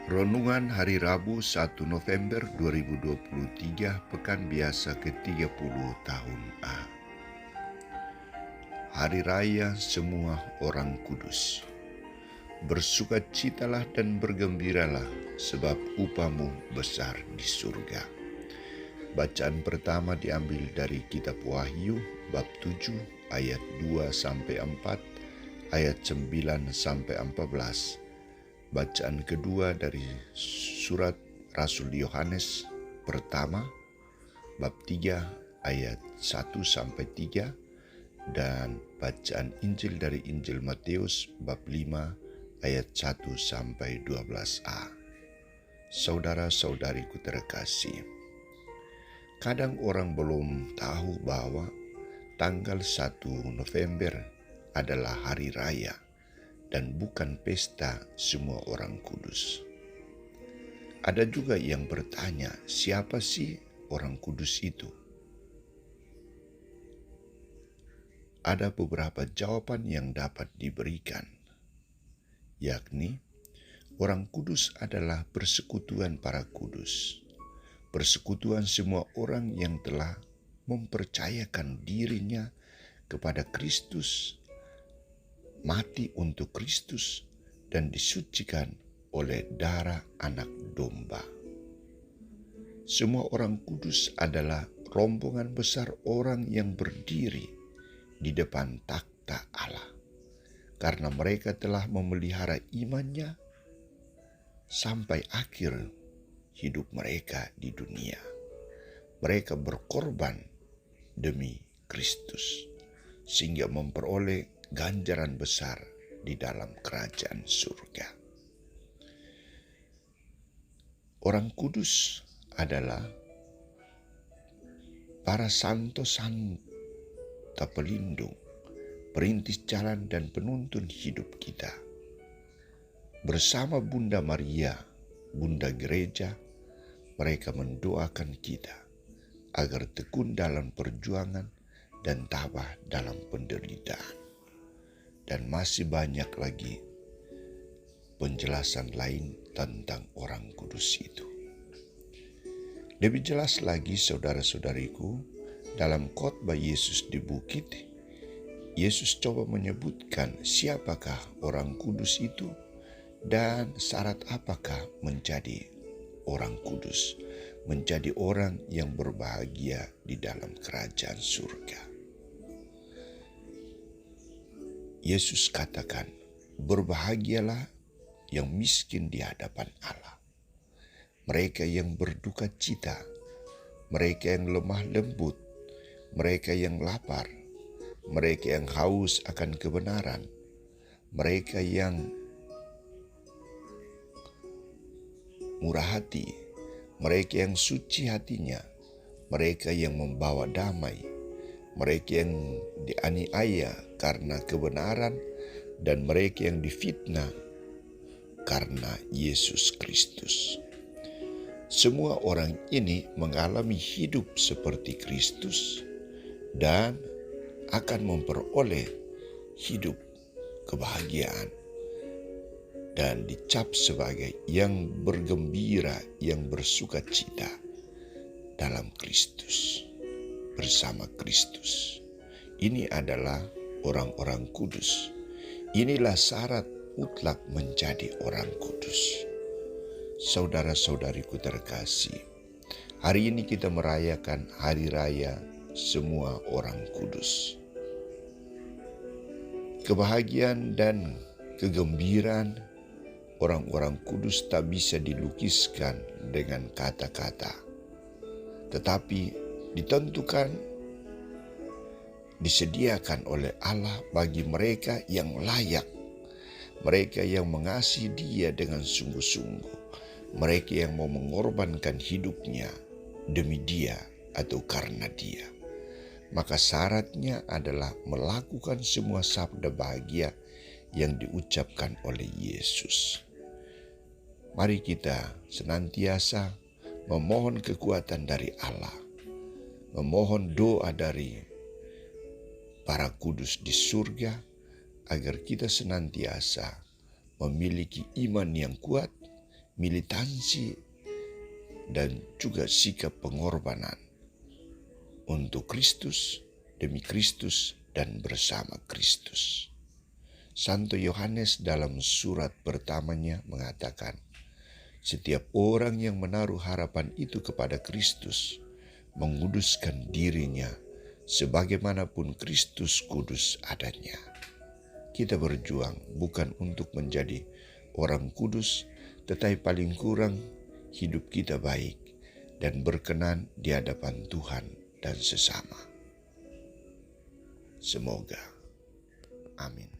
Renungan Hari Rabu 1 November 2023 Pekan Biasa ke-30 tahun A. Hari Raya Semua Orang Kudus. Bersukacitalah dan bergembiralah, sebab upahmu besar di surga. Bacaan pertama diambil dari kitab Wahyu bab 7 ayat 2-4, ayat 9-14. Bacaan kedua dari surat Rasul Yohanes pertama bab 3 ayat 1-3 dan bacaan Injil dari Injil Matius bab 5 ayat 1-12a. Saudara-saudariku terkasih, kadang orang belum tahu bahwa tanggal 1 November adalah hari raya dan bukan pesta semua orang kudus. Ada juga yang bertanya, siapa sih orang kudus itu? Ada beberapa jawaban yang dapat diberikan, yakni orang kudus adalah persekutuan para kudus, persekutuan semua orang yang telah mempercayakan dirinya kepada Kristus, mati untuk Kristus, dan disucikan oleh darah anak domba. Semua orang kudus adalah rombongan besar orang yang berdiri di depan takhta Allah, karena mereka telah memelihara imannya sampai akhir hidup mereka di dunia. Mereka berkorban demi Kristus, sehingga memperoleh ganjaran besar di dalam kerajaan surga. Orang kudus adalah para santo-santa pelindung, perintis jalan dan penuntun hidup kita. Bersama Bunda Maria, Bunda Gereja, mereka mendoakan kita agar tekun dalam perjuangan dan tabah dalam penderitaan. Dan masih banyak lagi penjelasan lain tentang orang kudus itu. Lebih jelas lagi, saudara-saudariku, dalam khotbah Yesus di bukit, Yesus coba menyebutkan siapakah orang kudus itu dan syarat apakah menjadi orang kudus, menjadi orang yang berbahagia di dalam kerajaan surga. Yesus katakan, berbahagialah yang miskin di hadapan Allah, mereka yang berduka cita, mereka yang lemah lembut, mereka yang lapar, mereka yang haus akan kebenaran, mereka yang murah hati, mereka yang suci hatinya, mereka yang membawa damai, mereka yang dianiaya karena kebenaran, dan mereka yang difitnah karena Yesus Kristus. Semua orang ini mengalami hidup seperti Kristus dan akan memperoleh hidup kebahagiaan dan dicap sebagai yang bergembira, yang bersuka cita dalam Kristus, bersama Kristus. Ini adalah orang-orang kudus. Inilah syarat mutlak menjadi orang kudus. Saudara-saudariku terkasih, hari ini kita merayakan Hari Raya Semua Orang Kudus. Kebahagiaan dan kegembiraan orang-orang kudus tak bisa dilukiskan dengan kata-kata, tetapi ditentukan, disediakan oleh Allah bagi mereka yang layak, mereka yang mengasihi Dia dengan sungguh-sungguh, mereka yang mau mengorbankan hidupnya demi Dia atau karena Dia. Maka syaratnya adalah melakukan semua sabda bahagia yang diucapkan oleh Yesus. Mari kita senantiasa memohon kekuatan dari Allah, memohon doa dari para kudus di surga, agar kita senantiasa memiliki iman yang kuat, militansi, dan juga sikap pengorbanan untuk Kristus, demi Kristus, dan bersama Kristus. Santo Yohanes dalam surat pertamanya mengatakan, setiap orang yang menaruh harapan itu kepada Kristus menguduskan dirinya sebagaimanapun Kristus kudus adanya. Kita berjuang bukan untuk menjadi orang kudus, tetapi paling kurang hidup kita baik dan berkenan di hadapan Tuhan dan sesama. Semoga. Amin.